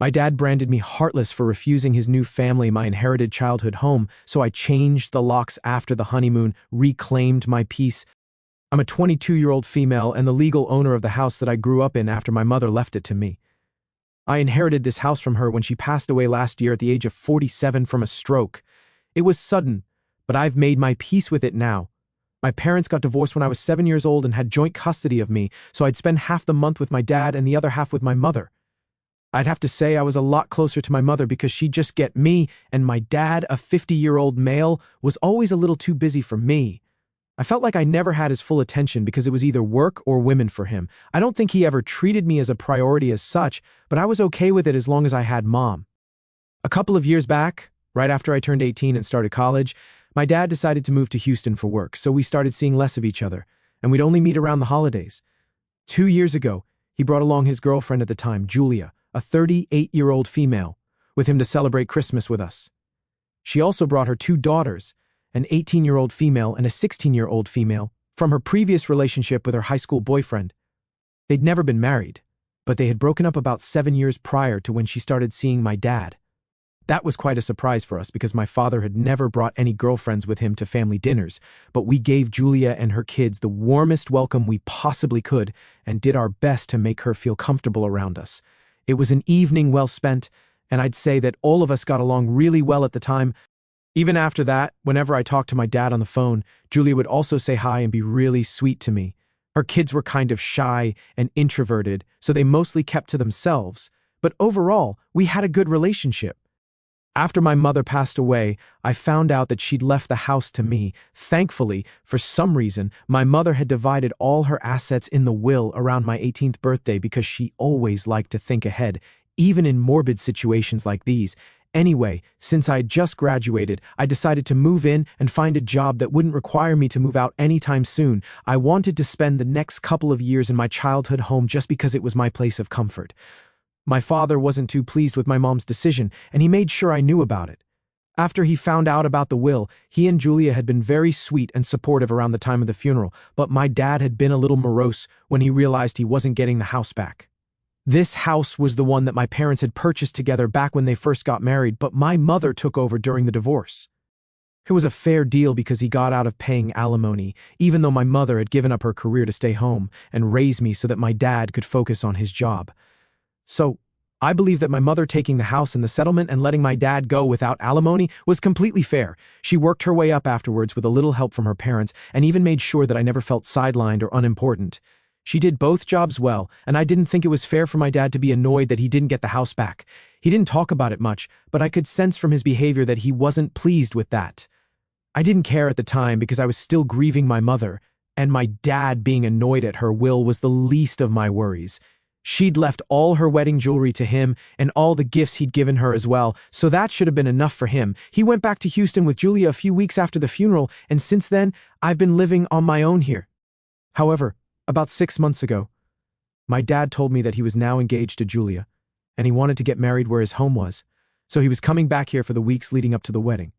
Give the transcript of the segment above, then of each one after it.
My dad branded me heartless for refusing his new family my inherited childhood home, so I changed the locks after the honeymoon, reclaimed my peace. I'm a 22-year-old female and the legal owner of the house that I grew up in after my mother left it to me. I inherited this house from her when she passed away last year at the age of 47 from a stroke. It was sudden, but I've made my peace with it now. My parents got divorced when I was 7 years old and had joint custody of me, so I'd spend half the month with my dad and the other half with my mother. I'd have to say I was a lot closer to my mother because she'd just get me, and my dad, a 50-year-old male, was always a little too busy for me. I felt like I never had his full attention because it was either work or women for him. I don't think he ever treated me as a priority as such, but I was okay with it as long as I had Mom. A couple of years back, right after I turned 18 and started college, my dad decided to move to Houston for work, so we started seeing less of each other, and we'd only meet around the holidays. 2 years ago, he brought along his girlfriend at the time, Julia, a 38-year-old female, with him to celebrate Christmas with us. She also brought her 2 daughters, an 18-year-old female and a 16-year-old female, from her previous relationship with her high school boyfriend. They'd never been married, but they had broken up about 7 years prior to when she started seeing my dad. That was quite a surprise for us because my father had never brought any girlfriends with him to family dinners, but we gave Julia and her kids the warmest welcome we possibly could and did our best to make her feel comfortable around us. It was an evening well spent, and I'd say that all of us got along really well at the time. Even after that, whenever I talked to my dad on the phone, Julia would also say hi and be really sweet to me. Her kids were kind of shy and introverted, so they mostly kept to themselves, but overall, we had a good relationship. After my mother passed away, I found out that she'd left the house to me. Thankfully, for some reason, my mother had divided all her assets in the will around my 18th birthday because she always liked to think ahead, even in morbid situations like these. Anyway, since I'd just graduated, I decided to move in and find a job that wouldn't require me to move out anytime soon. I wanted to spend the next couple of years in my childhood home just because it was my place of comfort. My father wasn't too pleased with my mom's decision, and he made sure I knew about it. After he found out about the will, he and Julia had been very sweet and supportive around the time of the funeral, but my dad had been a little morose when he realized he wasn't getting the house back. This house was the one that my parents had purchased together back when they first got married, but my mother took over during the divorce. It was a fair deal because he got out of paying alimony, even though my mother had given up her career to stay home and raise me so that my dad could focus on his job. So, I believe that my mother taking the house and the settlement and letting my dad go without alimony was completely fair. She worked her way up afterwards with a little help from her parents and even made sure that I never felt sidelined or unimportant. She did both jobs well, and I didn't think it was fair for my dad to be annoyed that he didn't get the house back. He didn't talk about it much, but I could sense from his behavior that he wasn't pleased with that. I didn't care at the time because I was still grieving my mother, and my dad being annoyed at her will was the least of my worries. She'd left all her wedding jewelry to him and all the gifts he'd given her as well, so that should have been enough for him. He went back to Houston with Julia a few weeks after the funeral, and since then, I've been living on my own here. However, about 6 months ago, my dad told me that he was now engaged to Julia, and he wanted to get married where his home was, so he was coming back here for the weeks leading up to the wedding.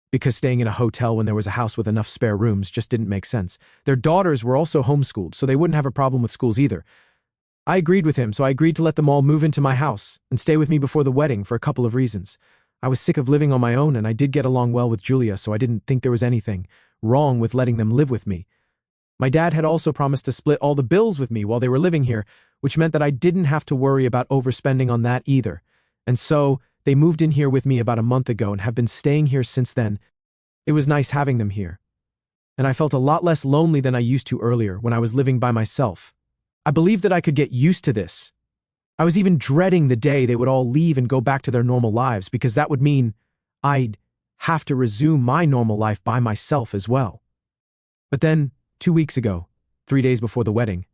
Because staying in a hotel when there was a house with enough spare rooms just didn't make sense. Their daughters were also homeschooled, so they wouldn't have a problem with schools either. I agreed with him, so I agreed to let them all move into my house and stay with me before the wedding for a couple of reasons. I was sick of living on my own, and I did get along well with Julia, so I didn't think there was anything wrong with letting them live with me. My dad had also promised to split all the bills with me while they were living here, which meant that I didn't have to worry about overspending on that either. And so, they moved in here with me about a month ago and have been staying here since then. It was nice having them here. And I felt a lot less lonely than I used to earlier when I was living by myself. I believed that I could get used to this. I was even dreading the day they would all leave and go back to their normal lives because that would mean I'd have to resume my normal life by myself as well. But then, 2 weeks ago, 3 days before the wedding,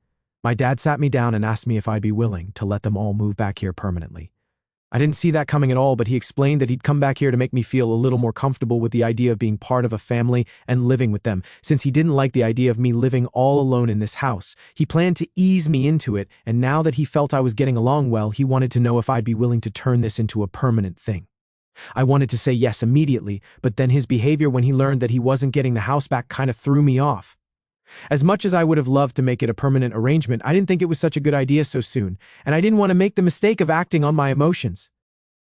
my dad sat me down and asked me if I'd be willing to let them all move back here permanently. I didn't see that coming at all, but he explained that he'd come back here to make me feel a little more comfortable with the idea of being part of a family and living with them, since he didn't like the idea of me living all alone in this house. He planned to ease me into it, and now that he felt I was getting along well, he wanted to know if I'd be willing to turn this into a permanent thing. I wanted to say yes immediately, but then his behavior when he learned that he wasn't getting the house back kind of threw me off. As much as I would have loved to make it a permanent arrangement, I didn't think it was such a good idea so soon, and I didn't want to make the mistake of acting on my emotions.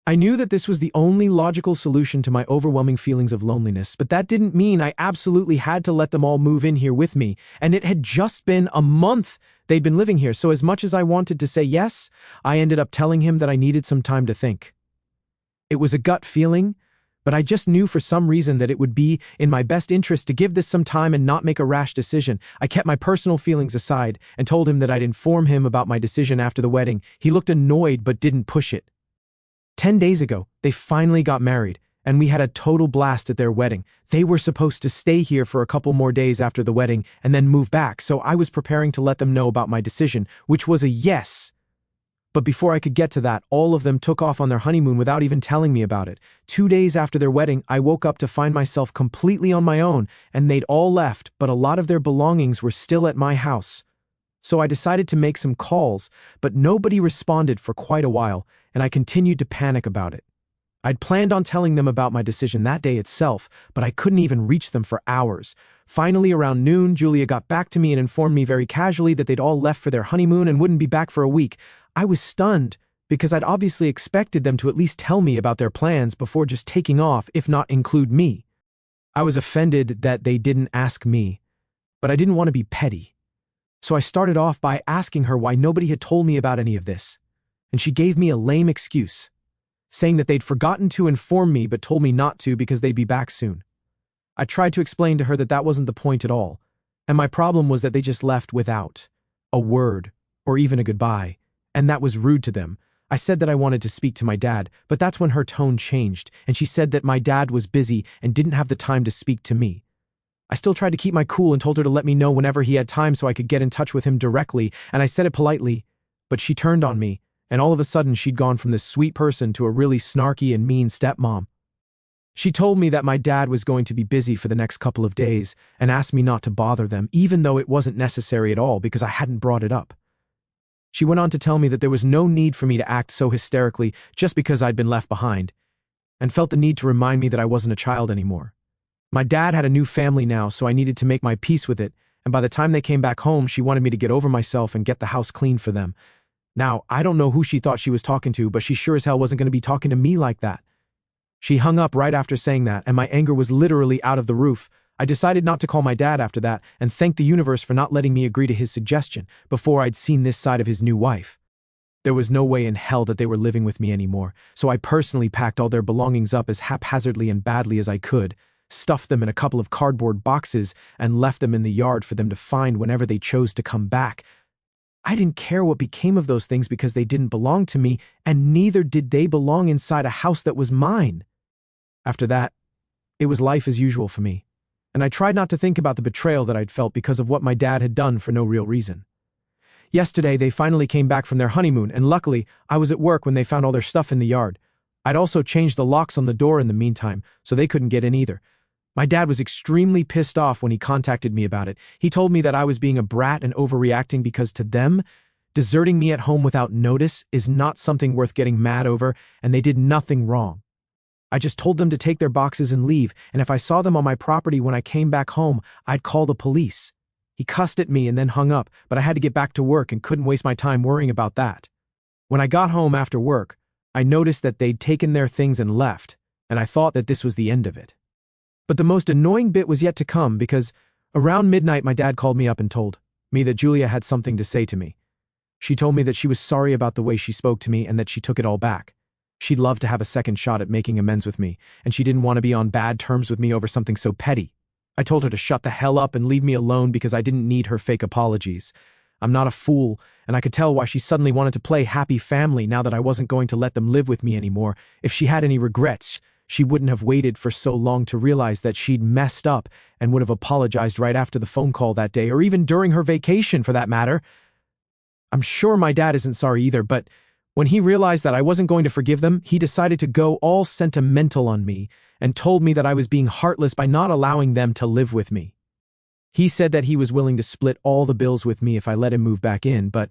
I knew that this was the only logical solution to my overwhelming feelings of loneliness, but that didn't mean I absolutely had to let them all move in here with me, and it had just been a month they'd been living here, so as much as I wanted to say yes, I ended up telling him that I needed some time to think. It was a gut feeling, but I just knew for some reason that it would be in my best interest to give this some time and not make a rash decision. I kept my personal feelings aside and told him that I'd inform him about my decision after the wedding. He looked annoyed but didn't push it. 10 days ago, they finally got married, and we had a total blast at their wedding. They were supposed to stay here for a couple more days after the wedding and then move back, so I was preparing to let them know about my decision, which was a yes. But before I could get to that, all of them took off on their honeymoon without even telling me about it. 2 days after their wedding, I woke up to find myself completely on my own, and they'd all left, but a lot of their belongings were still at my house. So I decided to make some calls, but nobody responded for quite a while, and I continued to panic about it. I'd planned on telling them about my decision that day itself, but I couldn't even reach them for hours. Finally, around noon, Julia got back to me and informed me very casually that they'd all left for their honeymoon and wouldn't be back for a week. I was stunned, because I'd obviously expected them to at least tell me about their plans before just taking off, if not include me. I was offended that they didn't ask me, but I didn't want to be petty. So I started off by asking her why nobody had told me about any of this, and she gave me a lame excuse, saying that they'd forgotten to inform me but told me not to because they'd be back soon. I tried to explain to her that that wasn't the point at all, and my problem was that they just left without a word or even a goodbye, and that was rude to them. I said that I wanted to speak to my dad, but that's when her tone changed, and she said that my dad was busy and didn't have the time to speak to me. I still tried to keep my cool and told her to let me know whenever he had time so I could get in touch with him directly, and I said it politely, but she turned on me, and all of a sudden she'd gone from this sweet person to a really snarky and mean stepmom. She told me that my dad was going to be busy for the next couple of days and asked me not to bother them, even though it wasn't necessary at all because I hadn't brought it up. She went on to tell me that there was no need for me to act so hysterically just because I'd been left behind, and felt the need to remind me that I wasn't a child anymore. My dad had a new family now, so I needed to make my peace with it, and by the time they came back home, she wanted me to get over myself and get the house clean for them. Now, I don't know who she thought she was talking to, but she sure as hell wasn't going to be talking to me like that. She hung up right after saying that, and my anger was literally out of the roof. I decided not to call my dad after that, and thanked the universe for not letting me agree to his suggestion before I'd seen this side of his new wife. There was no way in hell that they were living with me anymore, so I personally packed all their belongings up as haphazardly and badly as I could, stuffed them in a couple of cardboard boxes, and left them in the yard for them to find whenever they chose to come back. I didn't care what became of those things because they didn't belong to me, and neither did they belong inside a house that was mine. After that, it was life as usual for me, and I tried not to think about the betrayal that I'd felt because of what my dad had done for no real reason. Yesterday, they finally came back from their honeymoon, and luckily, I was at work when they found all their stuff in the yard. I'd also changed the locks on the door in the meantime, so they couldn't get in either. My dad was extremely pissed off when he contacted me about it. He told me that I was being a brat and overreacting because to them, deserting me at home without notice is not something worth getting mad over, and they did nothing wrong. I just told them to take their boxes and leave, and if I saw them on my property when I came back home, I'd call the police. He cussed at me and then hung up, but I had to get back to work and couldn't waste my time worrying about that. When I got home after work, I noticed that they'd taken their things and left, and I thought that this was the end of it. But the most annoying bit was yet to come because around midnight my dad called me up and told me that Julia had something to say to me. She told me that she was sorry about the way she spoke to me and that she took it all back. She'd love to have a second shot at making amends with me, and she didn't want to be on bad terms with me over something so petty. I told her to shut the hell up and leave me alone because I didn't need her fake apologies. I'm not a fool, and I could tell why she suddenly wanted to play happy family now that I wasn't going to let them live with me anymore. If she had any regrets, she wouldn't have waited for so long to realize that she'd messed up and would have apologized right after the phone call that day, or even during her vacation for that matter. I'm sure my dad isn't sorry either, but when he realized that I wasn't going to forgive them, he decided to go all sentimental on me and told me that I was being heartless by not allowing them to live with me. He said that he was willing to split all the bills with me if I let him move back in, but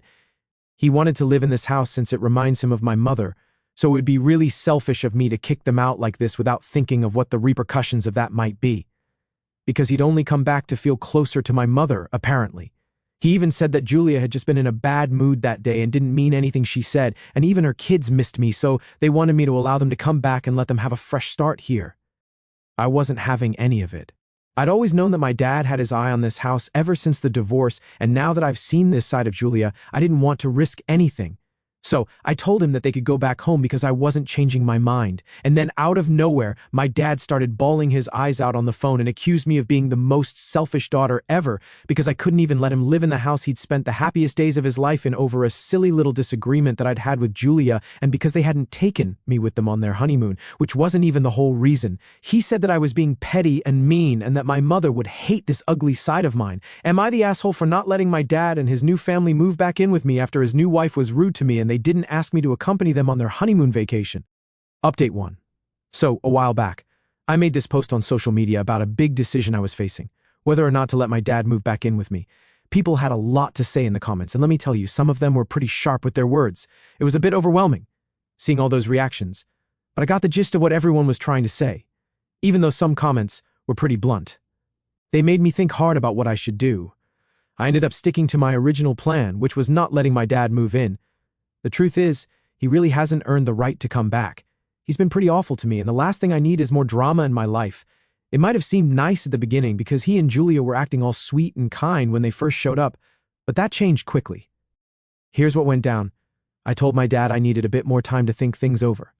he wanted to live in this house since it reminds him of my mother, so it would be really selfish of me to kick them out like this without thinking of what the repercussions of that might be. Because he'd only come back to feel closer to my mother, apparently. He even said that Julia had just been in a bad mood that day and didn't mean anything she said, and even her kids missed me, so they wanted me to allow them to come back and let them have a fresh start here. I wasn't having any of it. I'd always known that my dad had his eye on this house ever since the divorce, and now that I've seen this side of Julia, I didn't want to risk anything. So I told him that they could go back home because I wasn't changing my mind. And then out of nowhere, my dad started bawling his eyes out on the phone and accused me of being the most selfish daughter ever because I couldn't even let him live in the house he'd spent the happiest days of his life in over a silly little disagreement that I'd had with Julia, and because they hadn't taken me with them on their honeymoon, which wasn't even the whole reason. He said that I was being petty and mean and that my mother would hate this ugly side of mine. Am I the asshole for not letting my dad and his new family move back in with me after his new wife was rude to me and they didn't ask me to accompany them on their honeymoon vacation? Update 1. So, a while back, I made this post on social media about a big decision I was facing, whether or not to let my dad move back in with me. People had a lot to say in the comments, and let me tell you, some of them were pretty sharp with their words. It was a bit overwhelming, seeing all those reactions, but I got the gist of what everyone was trying to say, even though some comments were pretty blunt. They made me think hard about what I should do. I ended up sticking to my original plan, which was not letting my dad move in. The truth is, he really hasn't earned the right to come back. He's been pretty awful to me, and the last thing I need is more drama in my life. It might have seemed nice at the beginning because he and Julia were acting all sweet and kind when they first showed up, but that changed quickly. Here's what went down. I told my dad I needed a bit more time to think things over.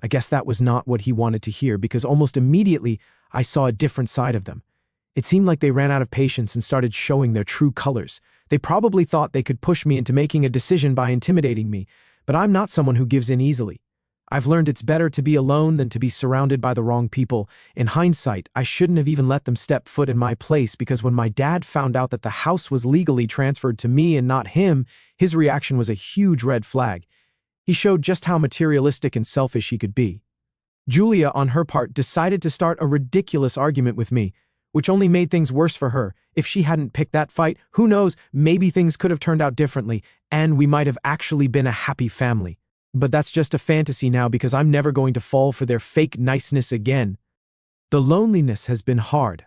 I guess that was not what he wanted to hear because almost immediately I saw a different side of them. It seemed like they ran out of patience and started showing their true colors. They probably thought they could push me into making a decision by intimidating me, but I'm not someone who gives in easily. I've learned it's better to be alone than to be surrounded by the wrong people. In hindsight, I shouldn't have even let them step foot in my place because when my dad found out that the house was legally transferred to me and not him, his reaction was a huge red flag. He showed just how materialistic and selfish he could be. Julia, on her part, decided to start a ridiculous argument with me, which only made things worse for her. If she hadn't picked that fight, who knows, maybe things could have turned out differently, and we might have actually been a happy family. But that's just a fantasy now because I'm never going to fall for their fake niceness again. The loneliness has been hard.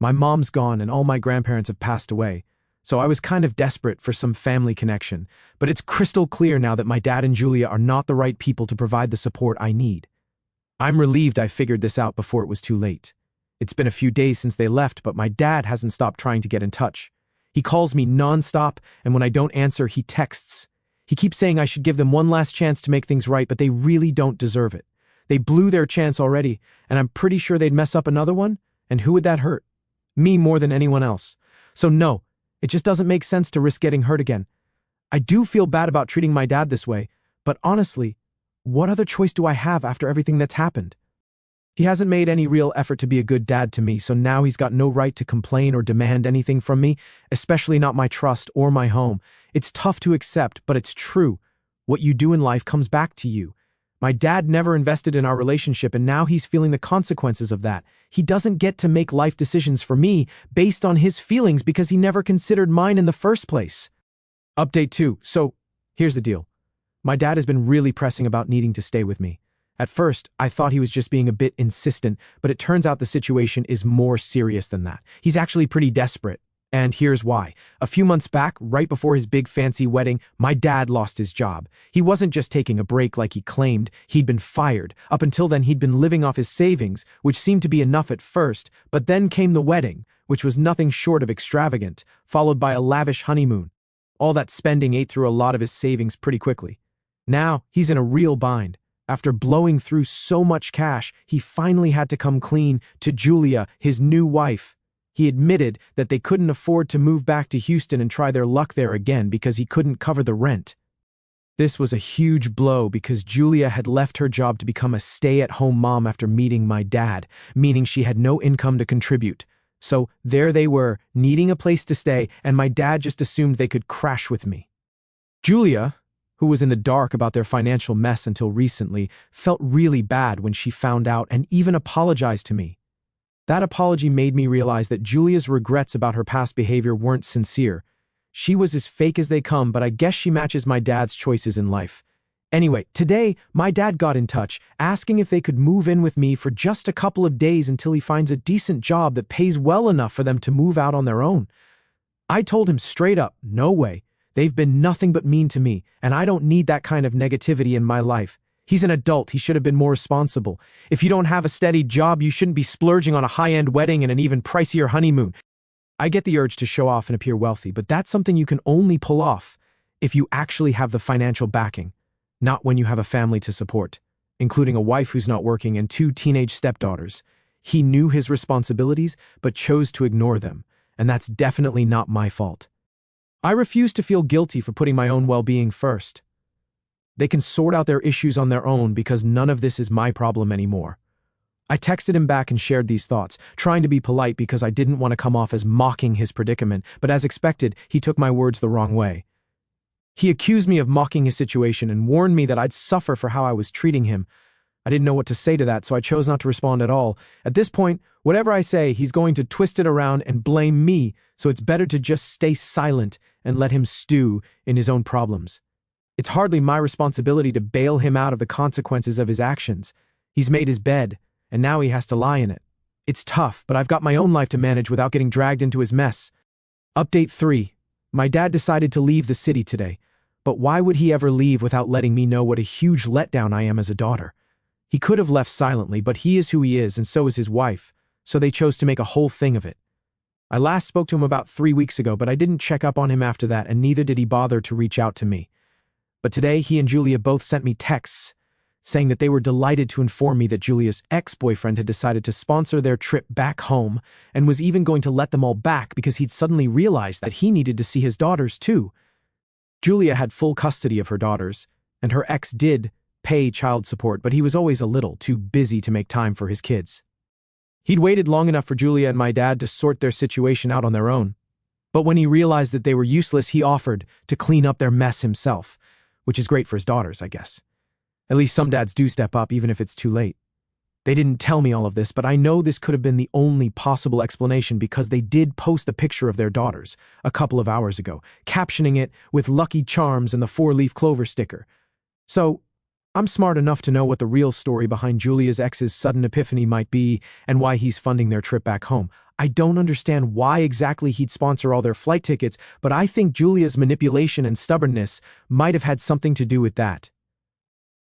My mom's gone and all my grandparents have passed away, so I was kind of desperate for some family connection, but it's crystal clear now that my dad and Julia are not the right people to provide the support I need. I'm relieved I figured this out before it was too late. It's been a few days since they left, but my dad hasn't stopped trying to get in touch. He calls me nonstop, and when I don't answer, he texts. He keeps saying I should give them one last chance to make things right, but they really don't deserve it. They blew their chance already, and I'm pretty sure they'd mess up another one, and who would that hurt? Me more than anyone else. So no, it just doesn't make sense to risk getting hurt again. I do feel bad about treating my dad this way, but honestly, what other choice do I have after everything that's happened? He hasn't made any real effort to be a good dad to me, so now he's got no right to complain or demand anything from me, especially not my trust or my home. It's tough to accept, but it's true. What you do in life comes back to you. My dad never invested in our relationship, and now he's feeling the consequences of that. He doesn't get to make life decisions for me based on his feelings because he never considered mine in the first place. Update 2. So, here's the deal. My dad has been really pressing about needing to stay with me. At first, I thought he was just being a bit insistent, but it turns out the situation is more serious than that. He's actually pretty desperate, and here's why. A few months back, right before his big fancy wedding, my dad lost his job. He wasn't just taking a break like he claimed, he'd been fired. Up until then, he'd been living off his savings, which seemed to be enough at first, but then came the wedding, which was nothing short of extravagant, followed by a lavish honeymoon. All that spending ate through a lot of his savings pretty quickly. Now, he's in a real bind. After blowing through so much cash, he finally had to come clean to Julia, his new wife. He admitted that they couldn't afford to move back to Houston and try their luck there again because he couldn't cover the rent. This was a huge blow because Julia had left her job to become a stay-at-home mom after meeting my dad, meaning she had no income to contribute. So there they were, needing a place to stay, and my dad just assumed they could crash with me. Julia, who was in the dark about their financial mess until recently, felt really bad when she found out and even apologized to me. That apology made me realize that Julia's regrets about her past behavior weren't sincere. She was as fake as they come, but I guess she matches my dad's choices in life. Anyway, today, my dad got in touch, asking if they could move in with me for just a couple of days until he finds a decent job that pays well enough for them to move out on their own. I told him straight up, no way. They've been nothing but mean to me, and I don't need that kind of negativity in my life. He's an adult, he should have been more responsible. If you don't have a steady job, you shouldn't be splurging on a high-end wedding and an even pricier honeymoon. I get the urge to show off and appear wealthy, but that's something you can only pull off if you actually have the financial backing, not when you have a family to support, including a wife who's not working and 2 teenage stepdaughters. He knew his responsibilities, but chose to ignore them, and that's definitely not my fault. I refuse to feel guilty for putting my own well-being first. They can sort out their issues on their own because none of this is my problem anymore. I texted him back and shared these thoughts, trying to be polite because I didn't want to come off as mocking his predicament, but as expected, he took my words the wrong way. He accused me of mocking his situation and warned me that I'd suffer for how I was treating him. I didn't know what to say to that, so I chose not to respond at all. At this point, whatever I say, he's going to twist it around and blame me, so it's better to just stay silent and let him stew in his own problems. It's hardly my responsibility to bail him out of the consequences of his actions. He's made his bed, and now he has to lie in it. It's tough, but I've got my own life to manage without getting dragged into his mess. Update 3. My dad decided to leave the city today, but why would he ever leave without letting me know what a huge letdown I am as a daughter? He could have left silently, but he is who he is, and so is his wife, so they chose to make a whole thing of it. I last spoke to him about 3 weeks ago, but I didn't check up on him after that, and neither did he bother to reach out to me. But today, he and Julia both sent me texts, saying that they were delighted to inform me that Julia's ex-boyfriend had decided to sponsor their trip back home, and was even going to let them all back because he'd suddenly realized that he needed to see his daughters too. Julia had full custody of her daughters, and her ex did pay child support, but he was always a little too busy to make time for his kids. He'd waited long enough for Julia and my dad to sort their situation out on their own. But when he realized that they were useless, he offered to clean up their mess himself, which is great for his daughters, I guess. At least some dads do step up, even if it's too late. They didn't tell me all of this, but I know this could have been the only possible explanation because they did post a picture of their daughters a couple of hours ago, captioning it with Lucky Charms and the 4-leaf clover sticker. So, I'm smart enough to know what the real story behind Julia's ex's sudden epiphany might be and why he's funding their trip back home. I don't understand why exactly he'd sponsor all their flight tickets, but I think Julia's manipulation and stubbornness might have had something to do with that.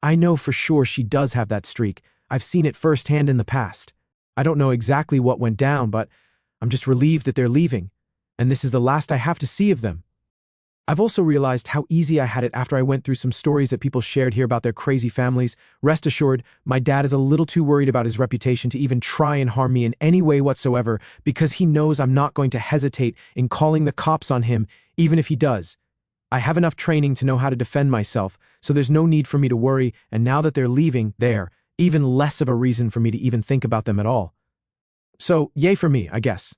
I know for sure she does have that streak. I've seen it firsthand in the past. I don't know exactly what went down, but I'm just relieved that they're leaving, and this is the last I have to see of them. I've also realized how easy I had it after I went through some stories that people shared here about their crazy families. Rest assured, my dad is a little too worried about his reputation to even try and harm me in any way whatsoever because he knows I'm not going to hesitate in calling the cops on him, even if he does. I have enough training to know how to defend myself, so there's no need for me to worry, and now that they're leaving, they're even less of a reason for me to even think about them at all. So, yay for me, I guess.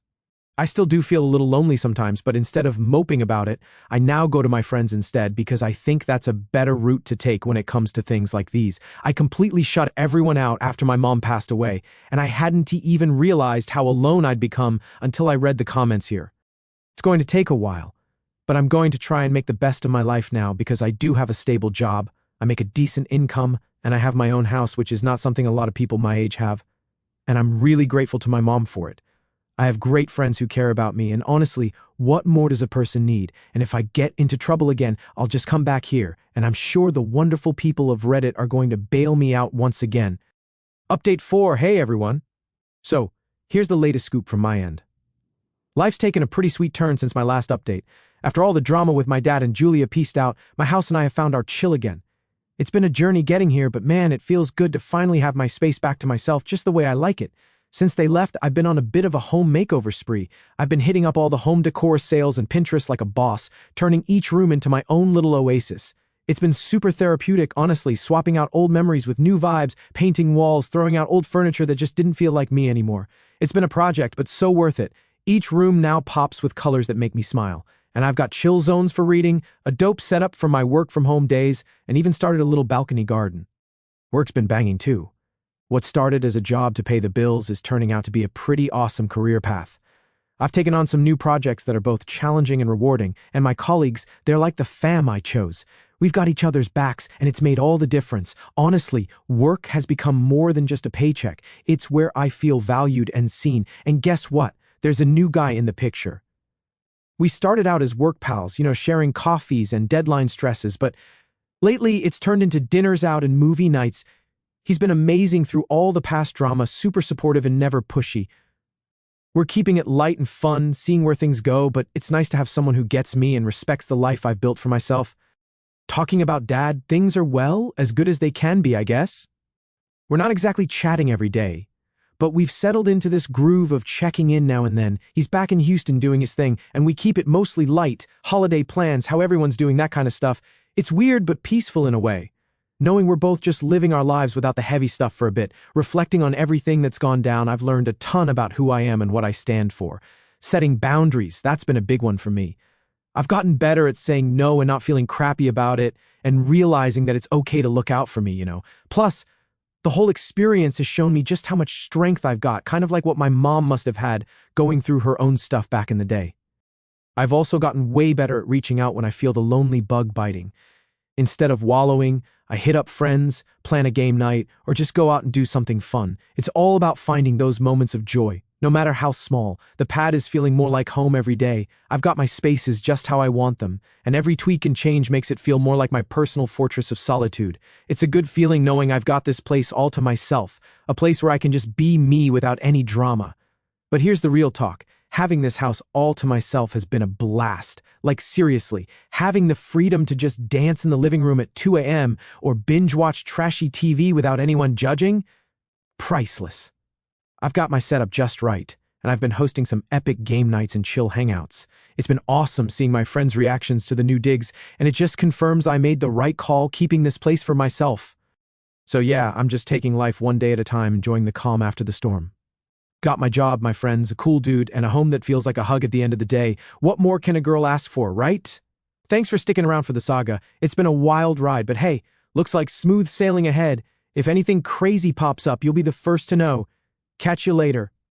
I still do feel a little lonely sometimes, but instead of moping about it, I now go to my friends instead because I think that's a better route to take when it comes to things like these. I completely shut everyone out after my mom passed away, and I hadn't even realized how alone I'd become until I read the comments here. It's going to take a while, but I'm going to try and make the best of my life now because I do have a stable job, I make a decent income, and I have my own house, which is not something a lot of people my age have. And I'm really grateful to my mom for it. I have great friends who care about me, and honestly, what more does a person need? And if I get into trouble again, I'll just come back here, and I'm sure the wonderful people of Reddit are going to bail me out once again. Update 4, hey everyone. So, here's the latest scoop from my end. Life's taken a pretty sweet turn since my last update. After all the drama with my dad and Julia pieced out, my house and I have found our chill again. It's been a journey getting here, but man, it feels good to finally have my space back to myself just the way I like it. Since they left, I've been on a bit of a home makeover spree. I've been hitting up all the home decor sales and Pinterest like a boss, turning each room into my own little oasis. It's been super therapeutic, honestly, swapping out old memories with new vibes, painting walls, throwing out old furniture that just didn't feel like me anymore. It's been a project, but so worth it. Each room now pops with colors that make me smile. And I've got chill zones for reading, a dope setup for my work-from-home days, and even started a little balcony garden. Work's been banging too. What started as a job to pay the bills is turning out to be a pretty awesome career path. I've taken on some new projects that are both challenging and rewarding, and my colleagues, they're like the fam I chose. We've got each other's backs, and it's made all the difference. Honestly, work has become more than just a paycheck. It's where I feel valued and seen. And guess what? There's a new guy in the picture. We started out as work pals, sharing coffees and deadline stresses, but lately it's turned into dinners out and movie nights. He's been amazing through all the past drama, super supportive and never pushy. We're keeping it light and fun, seeing where things go, but it's nice to have someone who gets me and respects the life I've built for myself. Talking about Dad, things are, well, as good as they can be, I guess. We're not exactly chatting every day, but we've settled into this groove of checking in now and then. He's back in Houston doing his thing, and we keep it mostly light, holiday plans, how everyone's doing that kind of stuff. It's weird but peaceful in a way. Knowing we're both just living our lives without the heavy stuff for a bit, reflecting on everything that's gone down, I've learned a ton about who I am and what I stand for. Setting boundaries, that's been a big one for me. I've gotten better at saying no and not feeling crappy about it, and realizing that it's okay to look out for me. Plus, the whole experience has shown me just how much strength I've got, kind of like what my mom must have had going through her own stuff back in the day. I've also gotten way better at reaching out when I feel the lonely bug biting. Instead of wallowing, I hit up friends, plan a game night, or just go out and do something fun. It's all about finding those moments of joy, no matter how small. The pad is feeling more like home every day. I've got my spaces just how I want them, and every tweak and change makes it feel more like my personal fortress of solitude. It's a good feeling knowing I've got this place all to myself, a place where I can just be me without any drama. But here's the real talk. Having this house all to myself has been a blast. Like seriously, having the freedom to just dance in the living room at 2 a.m. or binge watch trashy TV without anyone judging? Priceless. I've got my setup just right, and I've been hosting some epic game nights and chill hangouts. It's been awesome seeing my friends' reactions to the new digs, and it just confirms I made the right call keeping this place for myself. So yeah, I'm just taking life one day at a time, enjoying the calm after the storm. Got my job, my friends, a cool dude, and a home that feels like a hug at the end of the day. What more can a girl ask for, right? Thanks for sticking around for the saga. It's been a wild ride, but hey, looks like smooth sailing ahead. If anything crazy pops up, you'll be the first to know. Catch you later.